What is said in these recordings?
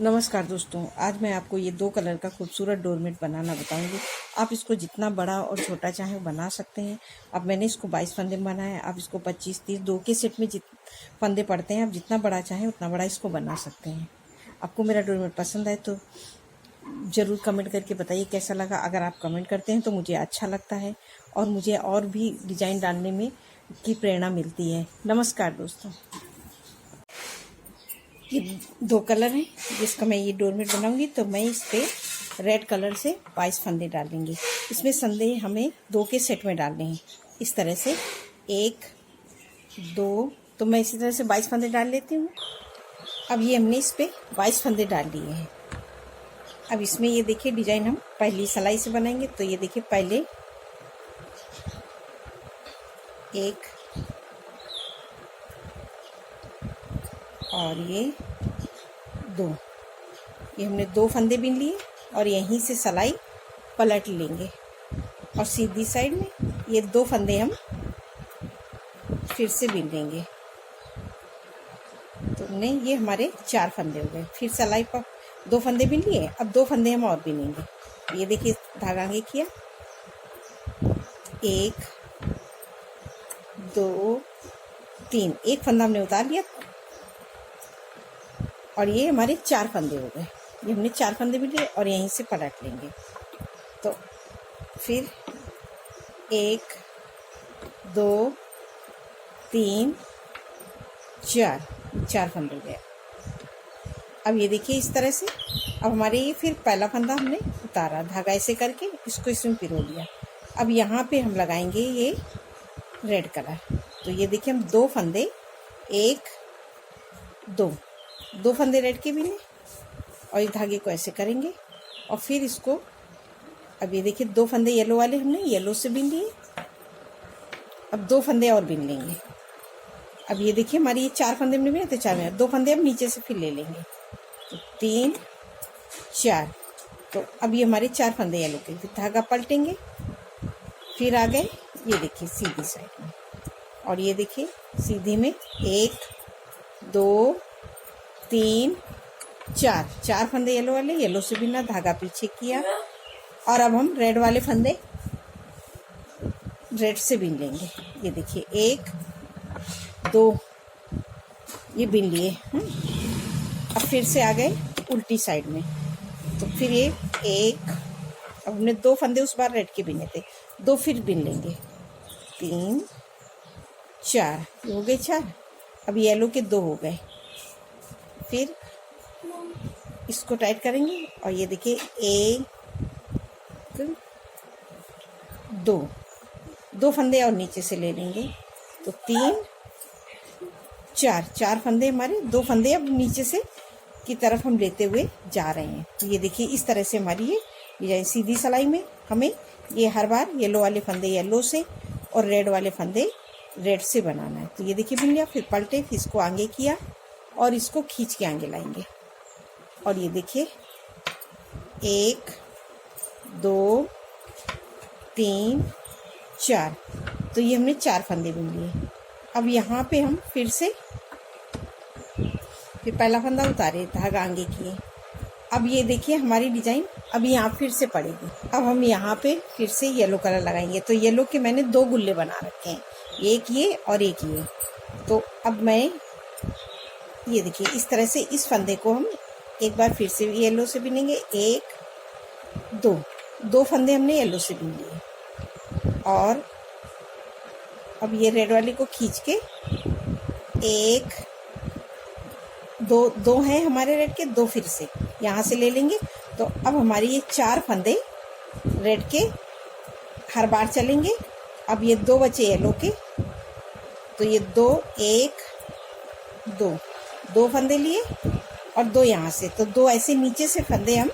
नमस्कार दोस्तों, आज मैं आपको ये 2 कलर का खूबसूरत डोरमेट बनाना बताऊंगी। आप इसको जितना बड़ा और छोटा चाहें बना सकते हैं। अब मैंने इसको 22 फंदे में बनाया है। आप इसको 25-30 2 के सेट में फंदे पड़ते हैं, आप जितना बड़ा चाहें उतना बड़ा इसको बना सकते हैं। आपको मेरा डोरमेट पसंद आए तो ज़रूर कमेंट करके बताइए कैसा लगा। अगर आप कमेंट करते हैं तो मुझे अच्छा लगता है और मुझे और भी डिज़ाइन डालने में की प्रेरणा मिलती है। नमस्कार दोस्तों। ये 2 कलर हैं जिसका मैं ये डोरमेट बनाऊंगी, तो मैं इस पर रेड कलर से 22 फंदे डालेंगे। इसमें फंदे हमें 2 के सेट में डालने हैं। इस तरह से 1 2, तो मैं इसी तरह से 22 फंदे डाल लेती हूँ। अब ये हमने इस पर 22 फंदे डाल लिए हैं। अब इसमें ये देखिए डिज़ाइन हम पहली सिलाई से बनाएंगे। तो ये देखिए पहले 1 और ये 2, ये हमने 2 फंदे बीन लिए और यहीं से सिलाई पलट लेंगे और सीधी साइड में ये 2 फंदे हम फिर से बीन लेंगे। तो नहीं, ये हमारे 4 फंदे हो गए। फिर सिलाई पर 2 फंदे बीन लिए, अब 2 फंदे हम और बीनेंगे। ये देखिए धागा आगे किया, 1 2 3, एक फंदा हमने उतार लिया और ये हमारे 4 फंदे हो गए। ये हमने 4 फंदे भी लिए और यहीं से पलट लेंगे। तो फिर 1 2 3 4 फंदे हो गए। अब ये देखिए इस तरह से। अब हमारे ये फिर पहला फंदा हमने उतारा, धागा ऐसे करके इसको इसमें पिरो लिया। अब यहाँ पे हम लगाएंगे ये रेड कलर। तो ये देखिए हम 2 फंदे 1 2 फंदे रेड के बीने और इस धागे को ऐसे करेंगे और फिर इसको, अब ये देखिए 2 फंदे येलो वाले हमने येलो से बीन लिए। अब 2 फंदे और बीन लेंगे। अब ये देखिए हमारी ये 4 फंदे हमने बीने, तो 4 में 2 फंदे अब नीचे से फिर ले लेंगे। तो 3 4, तो अब ये हमारे 4 फंदे येलो के, फिर धागा पलटेंगे, फिर आ गए ये देखिए सीधी साइड में। और ये देखिए सीधी में 1 2 3 4 फंदे येलो वाले, येलो से बिना धागा पीछे किया और अब हम रेड वाले फंदे रेड से बीन लेंगे। ये देखिए 1 2 ये बीन लिए। अब फिर से आ गए उल्टी साइड में। तो फिर ये 1, अब हमने 2 फंदे उस बार रेड के बीने थे, 2 फिर बीन लेंगे। 3 4, ये हो गए 4। अब येलो के 2 हो गए। फिर इसको टाइट करेंगे और ये देखिए 1 2 फंदे और नीचे से ले लेंगे। तो 3 4 फंदे हमारे, 2 फंदे अब नीचे से की तरफ हम लेते हुए जा रहे हैं। तो ये देखिए इस तरह से हमारी ये डिजाइन सीधी सिलाई में हमें ये हर बार येलो वाले फंदे येलो से और रेड वाले फंदे रेड से बनाना है। तो ये देखिए बिन लिया, फिर पलटे, फिर इसको आगे किया और इसको खींच के आगे लाएंगे। और ये देखिए 1 2 3 4, तो ये हमने 4 फंदे बुन लिए। अब यहाँ पे हम फिर से फिर पहला फंदा उतारे, धागा आगे किए। अब ये देखिए हमारी डिजाइन अब यहाँ फिर से पड़ेगी। अब हम यहाँ पे फिर से येलो कलर लगाएंगे। तो येलो के मैंने 2 गुल्ले बना रखे हैं, एक ये और एक ये। तो अब मैं ये देखिए इस तरह से इस फंदे को हम एक बार फिर से येलो से बिनेंगे। 1 2 फंदे हमने येलो से बिन लिए और अब ये रेड वाले को खींच के 1 2 हैं हमारे रेड के, 2 फिर से यहाँ से ले लेंगे। तो अब हमारी ये 4 फंदे रेड के हर बार चलेंगे। अब ये 2 बचे येलो के, तो ये 2 1 2 फंदे लिए और 2 यहाँ से, तो 2 ऐसे नीचे से फंदे हम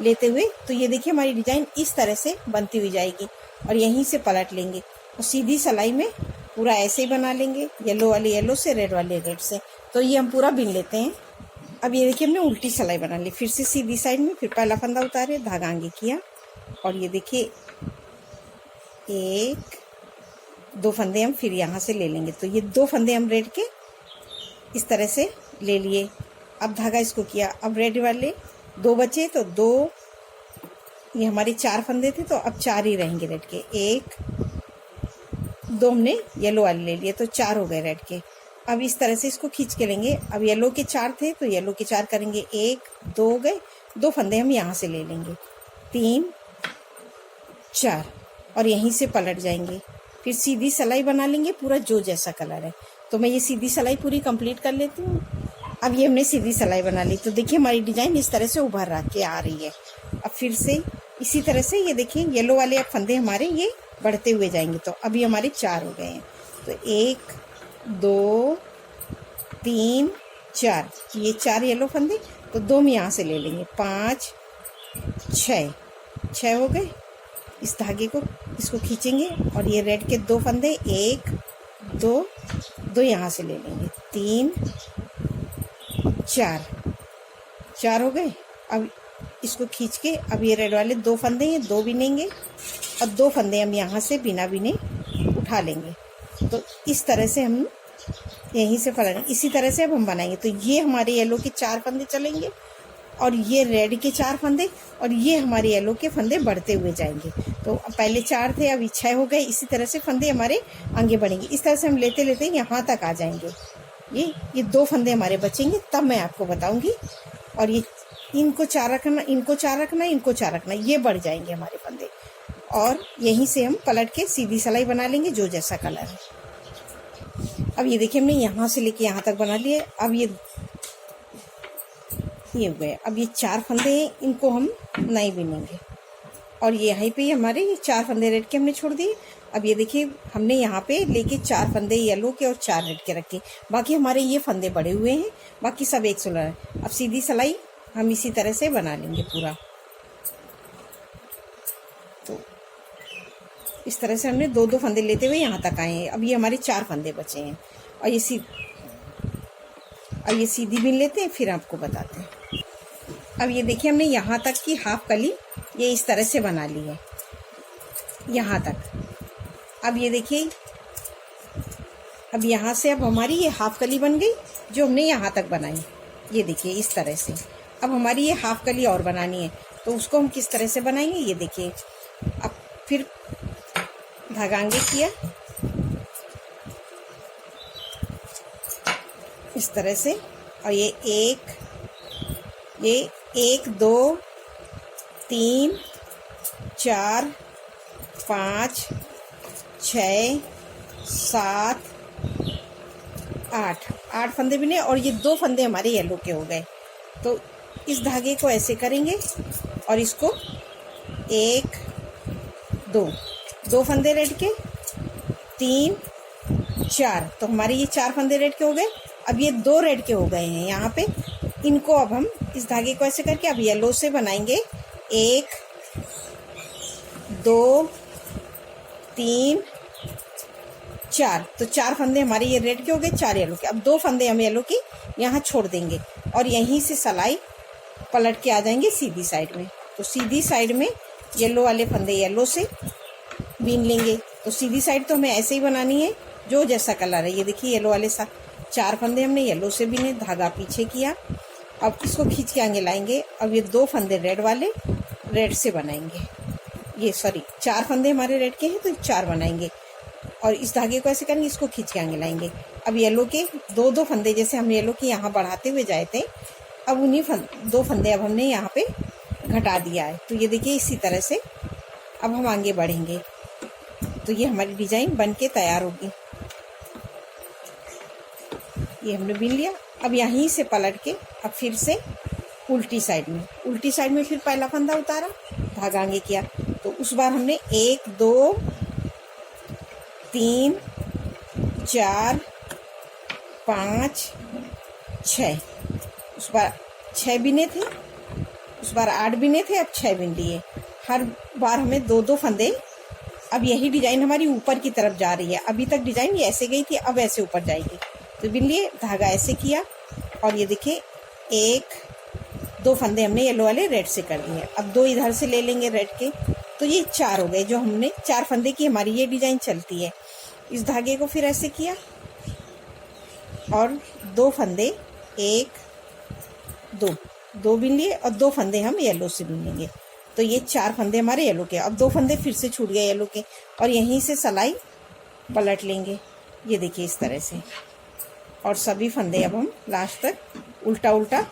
लेते हुए। तो ये देखिए हमारी डिजाइन इस तरह से बनती हुई जाएगी और यहीं से पलट लेंगे और सीधी सिलाई में पूरा ऐसे ही बना लेंगे, येलो वाले येलो से, रेड वाले रेड से। तो ये हम पूरा बिन लेते हैं। अब ये देखिए हमने उल्टी सिलाई बना ली, फिर से सीधी साइड में, फिर पहला फंदा उतारे, धागा आगे किया और ये देखिए 1 2 फंदे हम फिर यहाँ से ले लेंगे। तो ये 2 फंदे हम रेड के इस तरह से ले लिए। अब धागा इसको किया, अब रेड वाले 2 बचे तो 2, ये हमारे 4 फंदे थे तो अब 4 ही रहेंगे रेड के। 1 2 हमने येलो वाले ले लिए तो 4 हो गए रेड के। अब इस तरह से इसको खींच के लेंगे। अब येलो के 4 थे तो येलो के 4 करेंगे। 1 2 हो गए, 2 फंदे हम यहाँ से ले लेंगे, 3 4 और यहीं से पलट जाएंगे। फिर सीधी सिलाई बना लेंगे पूरा जो जैसा कलर है। तो मैं ये सीधी सिलाई पूरी कंप्लीट कर लेती हूँ। अब ये हमने सीधी सिलाई बना ली तो देखिए हमारी डिजाइन इस तरह से उभर के आ रही है। अब फिर से इसी तरह से ये देखिए येलो वाले अब फंदे हमारे ये बढ़ते हुए जाएंगे। तो अभी हमारे 4 हो गए हैं। तो 1 2 3 4, ये 4 येलो फंदे तो 2 हम यहाँ से ले लेंगे। 5 6 हो गए। इस धागे को इसको खींचेंगे और ये रेड के 2 फंदे 1 2 यहाँ से ले लेंगे। 3 4 हो गए। अब इसको खींच के अब ये रेड वाले 2 फंदे हैं 2 बिनेंगे और 2 फंदे हम यहाँ से बिना बिने उठा लेंगे। तो इस तरह से हम यहीं से फलेंगे। इसी तरह से अब हम बनाएंगे। तो ये हमारे येलो के 4 फंदे चलेंगे और ये रेड के 4 फंदे और ये हमारे येलो के फंदे बढ़ते हुए जाएंगे। तो पहले 4 थे अभी 6 हो गए। इसी तरह से फंदे हमारे आगे बढ़ेंगे। इस तरह से हम लेते लेते यहाँ तक आ जाएंगे। ये 2 फंदे हमारे बचेंगे तब मैं आपको बताऊंगी। और ये इनको 4 रखना, इनको 4 रखना, इनको 4 रखना, ये बढ़ जाएंगे हमारे फंदे। और यहीं से हम पलट के सीधी सिलाई बना लेंगे जो जैसा कलर है। अब ये देखिए हमने यहाँ से लेके यहाँ तक बना लिए। अब ये हो गए। अब ये 4 फंदे हैं, इनको हम नहीं बिनेंगे और ये यहीं पे हमारे ये 4 फंदे रेड के हमने छोड़ दिए। अब ये देखिए हमने यहाँ पे लेके 4 फंदे येलो के और 4 रेड के रखे। बाकी हमारे ये फंदे बड़े हुए हैं, बाकी सब एक सुलह है। अब सीधी सिलाई हम इसी तरह से बना लेंगे पूरा। तो इस तरह से हमने 2 फंदे लेते हुए यहाँ तक आए हैं। अब ये हमारे 4 फंदे बचे हैं और ये सीधी बिन लेते हैं फिर आपको बताते हैं। अब ये देखिए हमने यहाँ तक की हाफ कली ये इस तरह से बना ली है यहाँ तक। अब ये देखिए अब यहाँ से अब हमारी ये हाफ कली बन गई जो हमने यहाँ तक बनाई। ये देखिए इस तरह से। अब हमारी ये हाफ कली और बनानी है तो उसको हम किस तरह से बनाएंगे ये देखिए। अब फिर धागा आगे किया इस तरह से और ये 1 2 3 4 5 6 7 8 फंदे बिने और ये 2 फंदे हमारे येलो के हो गए। तो इस धागे को ऐसे करेंगे और इसको 1 2 फंदे रेड के 3 4 तो हमारे ये 4 फंदे रेड के हो गए। अब ये 2 रेड के हो गए हैं यहाँ पे। इनको अब हम इस धागे को ऐसे करके अब येलो से बनाएंगे 1 2 3 4 तो 4 फंदे हमारे ये रेड के हो गए, 4 येलो के। अब 2 फंदे हम येलो के यहाँ छोड़ देंगे और यहीं से सिलाई पलट के आ जाएंगे सीधी साइड में। तो सीधी साइड में येलो वाले फंदे येलो से बीन लेंगे। तो सीधी साइड तो हमें ऐसे ही बनानी है जो जैसा कलर है। ये देखिए येलो वाले 4 फंदे हमने येलो से बीने, धागा पीछे किया। अब इसको खींच के आगे लाएंगे। अब ये 2 फंदे रेड वाले रेड से बनाएंगे। ये 4 फंदे हमारे रेड के हैं तो 4 बनाएंगे और इस धागे को ऐसे करेंगे, इसको खींच के आगे लाएंगे। अब येलो के 2 फंदे जैसे हम येलो के यहाँ बढ़ाते हुए जाए थे, अब उन्हीं 2 फंदे अब हमने यहाँ पे घटा दिया है। तो ये देखिए इसी तरह से अब हम आगे बढ़ेंगे तो ये हमारी डिजाइन बन के तैयार होगी। ये हमने बिन लिया। अब यहीं से पलट के अब फिर से उल्टी साइड में फिर पहला फंदा उतारा, धागा आगे किया। तो उस बार हमने 1 2 3 4 5 6 उस बार 6 बिने थे, उस बार 8 बिने थे, अब 6 बिन लिए। हर बार हमें 2 फंदे। अब यही डिजाइन हमारी ऊपर की तरफ जा रही है। अभी तक डिजाइन ये ऐसे गई थी, अब ऐसे ऊपर जाएगी। तो बिन लिए, धागा ऐसे किया और ये देखिए 1 2 फंदे हमने येलो वाले रेड से कर दिए। अब 2 इधर से ले लेंगे रेड के। तो ये 4 हो गए जो हमने 4 फंदे की हमारी ये डिजाइन चलती है। इस धागे को फिर ऐसे किया और 2 फंदे 1 दो दो बिन लिए और 2 फंदे हम येलो से बिन लेंगे। तो ये 4 फंदे हमारे येलो के। अब 2 फंदे फिर से छूट गए येलो के और यहीं से सिलाई पलट लेंगे, ये देखिए इस तरह से। और सभी फंदे अब हम लास्ट तक उल्टा उल्टा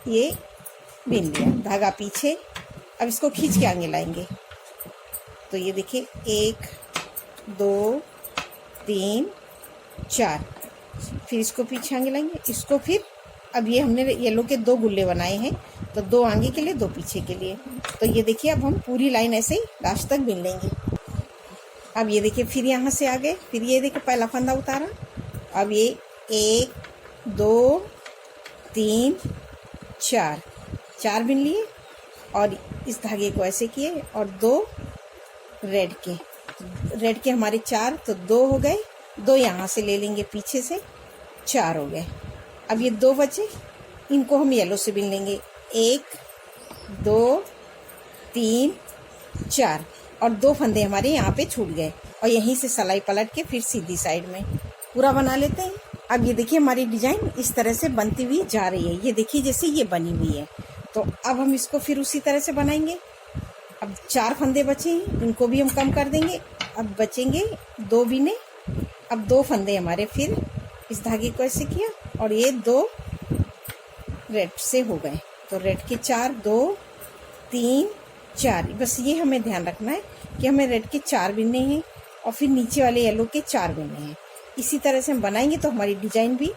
ये बिन लिया, धागा पीछे। अब इसको खींच के आगे लाएंगे। तो ये देखिए 1 2 3 4, फिर इसको पीछे आगे लाएंगे, इसको फिर अब ये हमने येलो के 2 गुल्ले बनाए हैं, तो 2 आगे के लिए 2 पीछे के लिए। तो ये देखिए अब हम पूरी लाइन ऐसे ही लास्ट तक बिन लेंगे। अब ये देखिए फिर यहाँ से आ गए, फिर ये देखिए पहला फंदा उतारा। अब ये 1 2 3 4, 4 बिन लिए और इस धागे को ऐसे किए और 2 रेड के हमारे 4, तो 2 हो गए। 2 यहाँ से ले लेंगे पीछे से, 4 हो गए। अब ये 2 बचे, इनको हम येलो से बिन लेंगे। 1 2 3 4 और 2 फंदे हमारे यहाँ पे छूट गए और यहीं से सिलाई पलट के फिर सीधी साइड में पूरा बना लेते हैं। अब ये देखिए हमारी डिजाइन इस तरह से बनती हुई जा रही है, ये देखिए जैसे ये बनी हुई है। तो अब हम इसको फिर उसी तरह से बनाएंगे। अब 4 फंदे बचे हैं, इनको भी हम कम कर देंगे। अब बचेंगे 2 बिने। अब 2 फंदे हमारे फिर इस धागे को ऐसे किया और ये 2 रेड से हो गए। तो रेड के 4 2 3 4, बस ये हमें ध्यान रखना है कि हमें रेड के 4 बिनने हैं और फिर नीचे वाले येलो के 4 बिनने हैं। इसी तरह से हम बनाएंगे तो हमारी डिजाइन भी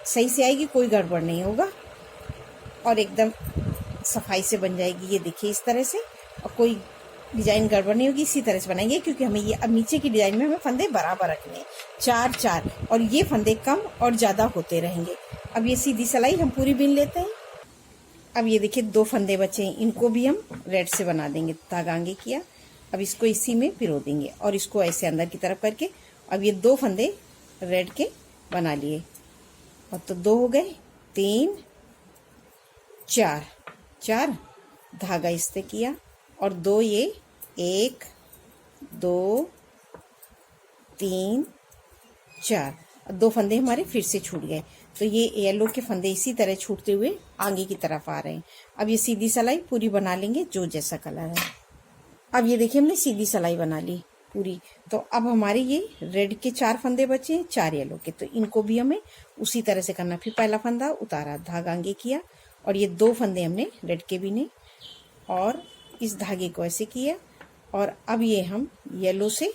सही से आएगी, कोई गड़बड़ नहीं होगा और एकदम सफाई से बन जाएगी। ये देखिए इस तरह से, और कोई डिजाइन गड़बड़ नहीं होगी। इसी तरह से बनाएंगे क्योंकि हमें ये अब नीचे की डिजाइन में हमें फंदे बराबर रखने हैं, 4 4, और ये फंदे कम और ज़्यादा होते रहेंगे। अब ये सीधी सिलाई हम पूरी बिन लेते हैं। अब ये देखिए 2 फंदे बचे हैं, इनको भी हम रेड से बना देंगे। धागा आगे किया, अब इसको इसी में पिरो देंगे और इसको ऐसे अंदर की तरफ करके अब ये 2 फंदे रेड के बना लिए। और तो 2 हो गए, 3 4 4, धागा इससे किया और 2 ये 1 2 3 4, 2 फंदे हमारे फिर से छूट गए। तो ये येलो के फंदे इसी तरह छूटते हुए आगे की तरफ आ रहे हैं। अब ये सीधी सिलाई पूरी बना लेंगे जो जैसा कलर है। अब ये देखिए हमने सीधी सिलाई बना ली पूरी। तो अब हमारे ये रेड के 4 फंदे बचे हैं, 4 येलो के, तो इनको भी हमें उसी तरह से करना। फिर पहला फंदा उतारा, धागा आगे किया और ये 2 फंदे हमने रेड के बिने और इस धागे को ऐसे किया और अब ये हम येलो से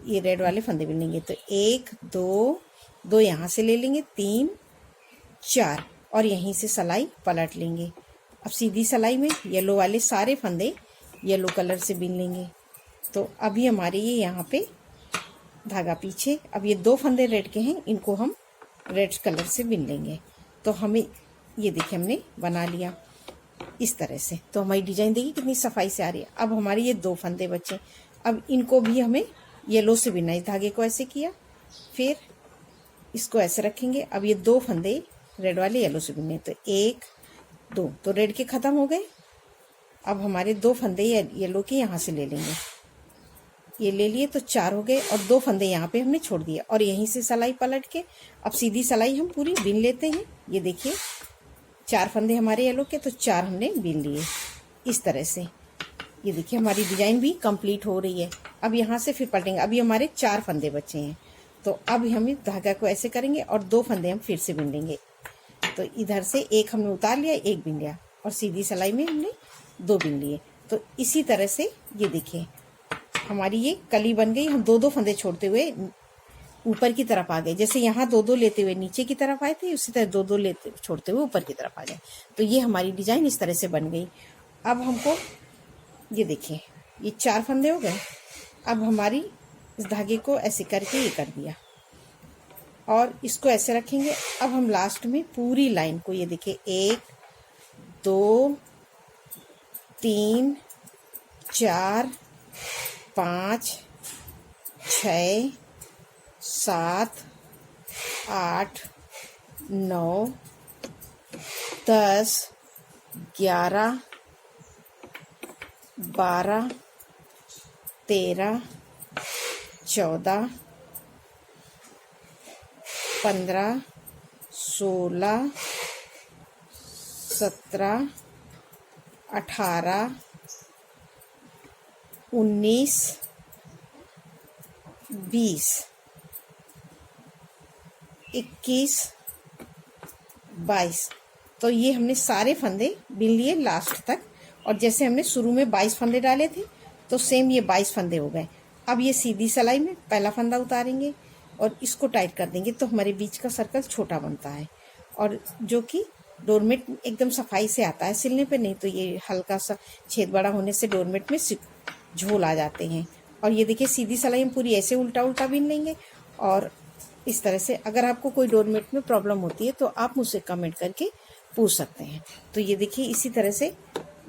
ये रेड वाले फंदे बिनेंगे। तो 1 2 2 यहाँ से ले लेंगे, 3 4 और यहीं से सिलाई पलट लेंगे। अब सीधी सिलाई में येलो वाले सारे फंदे येलो कलर से बिन लेंगे। तो अभी हमारे ये यहाँ पे धागा पीछे, अब ये 2 फंदे रेड के हैं, इनको हम रेड कलर से बिन लेंगे। तो हमें ये देखिए हमने बना लिया इस तरह से। तो हमारी डिजाइन देखिए कितनी सफाई से आ रही है। अब हमारे ये 2 फंदे बचे, अब इनको भी हमें येलो से बिनना है। इस धागे को ऐसे किया, फिर इसको ऐसे रखेंगे। अब ये 2 फंदे रेड वाले येलो से बिनने, तो 1 2, तो रेड के खत्म हो गए। अब हमारे 2 फंदे येलो के यहाँ से ले लेंगे, ये ले लिए तो 4 हो गए और 2 फंदे यहाँ पे हमने छोड़ दिए और यहीं से सिलाई पलट के अब सीधी सिलाई हम पूरी बिन लेते हैं। ये देखिए 4 फंदे हमारे येलो के, तो 4 हमने बिन लिए इस तरह से। ये देखिए हमारी डिजाइन भी कंप्लीट हो रही है। अब यहाँ से फिर पलटेंगे। अभी हमारे 4 फंदे बचे हैं, तो अब हम इस धागा को ऐसे करेंगे और 2 फंदे हम फिर से बिन लेंगे। तो इधर से एक हमने उतार लिया, एक बिन लिया और सीधी सिलाई में हमने 2 बिन लिए। तो इसी तरह से ये देखिए हमारी ये कली बन गई। हम 2 2 फंदे छोड़ते हुए ऊपर की तरफ आ गए, जैसे यहाँ 2 2 लेते हुए नीचे की तरफ आए थे, उसी तरह 2 2 लेते छोड़ते हुए ऊपर की तरफ आ गए। तो ये हमारी डिजाइन इस तरह से बन गई। अब हमको ये देखिए ये 4 फंदे हो गए। अब हमारी इस धागे को ऐसे करके ये कर दिया और इसको ऐसे रखेंगे। अब हम लास्ट में पूरी लाइन को ये देखिए 1 2 3 4 5 6 7 8 9 10 11 12 13 14 15 16, 17, 18, 19, 20, 21, 22। तो ये हमने सारे फंदे बिन लिए लास्ट तक, और जैसे हमने शुरू में 22 फंदे डाले थे तो सेम ये 22 फंदे हो गए। अब ये सीधी सिलाई में पहला फंदा उतारेंगे और इसको टाइट कर देंगे तो हमारे बीच का सर्कल छोटा बनता है, और जो कि डोरमेट एकदम सफाई से आता है सिलने पे, नहीं तो ये हल्का सा छेद बड़ा होने से डोरमेट में झोल आ जाते हैं। और ये देखिए सीधी सिलाई हम पूरी ऐसे उल्टा उल्टा बीन लेंगे, और इस तरह से। अगर आपको कोई डोरमेट में प्रॉब्लम होती है तो आप मुझसे कमेंट करके पूछ सकते हैं। तो ये देखिए इसी तरह से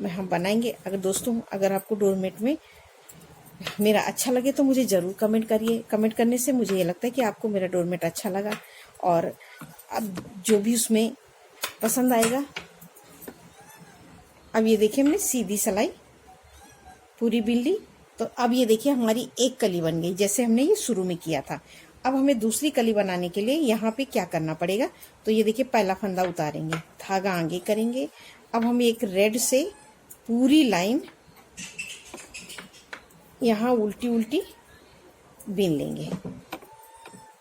हम बनाएंगे। अगर दोस्तों, अगर आपको डोरमेट में मेरा अच्छा लगे तो मुझे ज़रूर कमेंट करिए। कमेंट करने से मुझे ये लगता है कि आपको मेरा डोरमेट अच्छा लगा, और अब जो भी उसमें पसंद आएगा। अब ये देखिए हमने सीधी सिलाई पूरी बिन ली, तो अब ये देखिए हमारी एक कली बन गई जैसे हमने ये शुरू में किया था। अब हमें दूसरी कली बनाने के लिए यहाँ पे क्या करना पड़ेगा, तो ये देखिए पहला फंदा उतारेंगे, धागा आगे करेंगे। अब हम एक रेड से पूरी लाइन यहाँ उल्टी उल्टी बीन लेंगे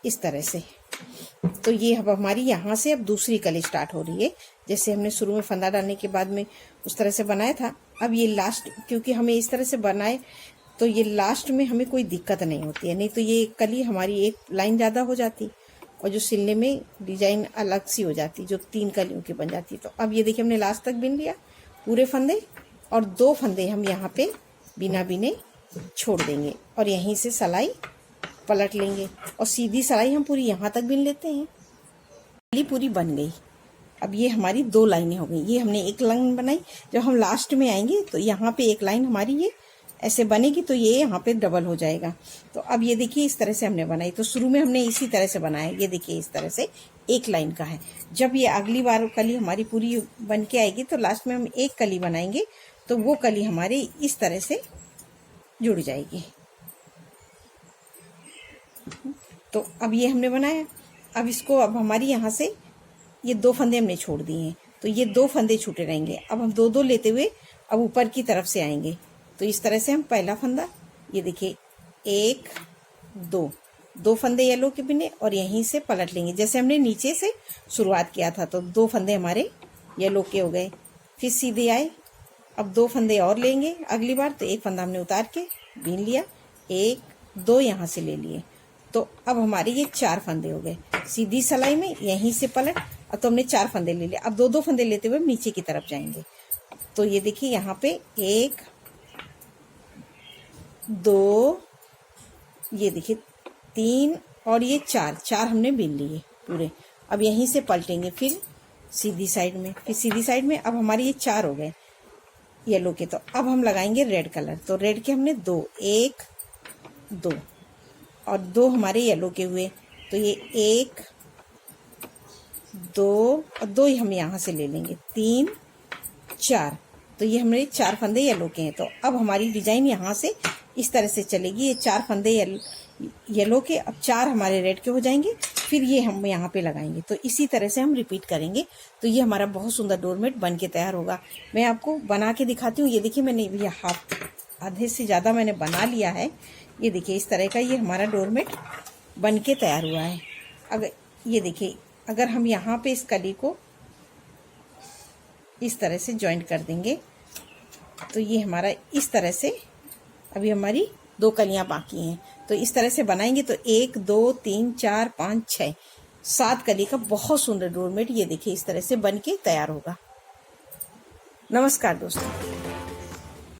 इस तरह से। तो ये अब हमारी यहाँ से अब दूसरी कली स्टार्ट हो रही है, जैसे हमने शुरू में फंदा डालने के बाद में उस तरह से बनाया था। अब ये लास्ट, क्योंकि हमें इस तरह से बनाए तो ये लास्ट में हमें कोई दिक्कत नहीं होती है, नहीं तो ये कली हमारी एक लाइन ज़्यादा हो जाती और जो सिलने में डिजाइन अलग सी हो जाती, जो 3 कलियों की बन जाती। तो अब ये देखिए हमने लास्ट तक बिन लिया पूरे फंदे, और 2 फंदे हम यहाँ पे बिना बिने छोड़ देंगे और यहीं से सिलाई पलट लेंगे, और सीधी सिलाई हम पूरी यहाँ तक बिन लेते हैं। कली पूरी बन गई। अब ये हमारी 2 लाइनें हो गई। ये हमने एक लाइन बनाई, जब हम लास्ट में आएंगे तो यहाँ पे एक लाइन हमारी ये ऐसे बनेगी, तो ये यहाँ पे डबल हो जाएगा। तो अब ये देखिए इस तरह से हमने बनाई। तो शुरू में हमने इसी तरह से बनाया, ये देखिए इस तरह से एक लाइन का है। जब ये अगली बार कली हमारी पूरी बन के आएगी तो लास्ट में हम एक कली बनाएंगे, तो वो कली हमारी इस तरह से जुड़ जाएगी। तो अब ये हमने बनाया। अब इसको, अब हमारी यहाँ से ये 2 फंदे हमने छोड़ दिए हैं, तो ये 2 फंदे छूटे रहेंगे। अब हम 2-2 लेते हुए अब ऊपर की तरफ से आएंगे। तो इस तरह से हम पहला फंदा, ये देखिए 1 2 फंदे येलो के बिने और यहीं से पलट लेंगे, जैसे हमने नीचे से शुरुआत किया था। तो 2 फंदे हमारे येलो के हो गए, फिर सीधे आए। अब 2 फंदे और लेंगे अगली बार, तो एक फंदा हमने उतार के बीन लिया, 1 2 यहाँ से ले लिए। तो अब हमारे ये 4 फंदे हो गए सीधी सिलाई में, यहीं से पलट। अब तो हमने 4 फंदे ले लिए। अब 2-2 फंदे लेते हुए नीचे की तरफ जाएंगे। तो ये देखिए यहाँ पे 1 2, ये देखिए 3 और ये 4 हमने बिन लिए पूरे। अब यहीं से पलटेंगे फिर सीधी साइड में, फिर सीधी साइड में। अब हमारे ये 4 हो गए येलो के। तो अब हम लगाएंगे रेड कलर। तो रेड के हमने 2, 1 2 और 2 हमारे येलो के हुए। तो ये 1 2 और 2 हम यहाँ से ले लेंगे, 3 4। तो ये हमारे 4 फंदे येलो के हैं। तो अब हमारी डिजाइन यहाँ से इस तरह से चलेगी। ये 4 फंदे येलो के, अब 4 हमारे रेड के हो जाएंगे, फिर ये हम यहाँ पे लगाएंगे। तो इसी तरह से हम रिपीट करेंगे। तो ये हमारा बहुत सुंदर डोरमेट बन के तैयार होगा। मैं आपको बना के दिखाती हूँ। ये देखिए मैंने ये आधे से ज़्यादा मैंने बना लिया है। ये देखिए इस तरह का ये हमारा डोरमेट बन के तैयार हुआ है। अगर ये देखिए, अगर हम यहाँ पे इस कली को इस तरह से जॉइंट कर देंगे तो ये हमारा इस तरह से, अभी हमारी 2 कलियां बाकी हैं। तो इस तरह से बनाएंगे तो 1 2 3 4 5 6 7 कली का बहुत सुंदर डोरमेट ये देखिए इस तरह से बन के तैयार होगा। नमस्कार दोस्तों।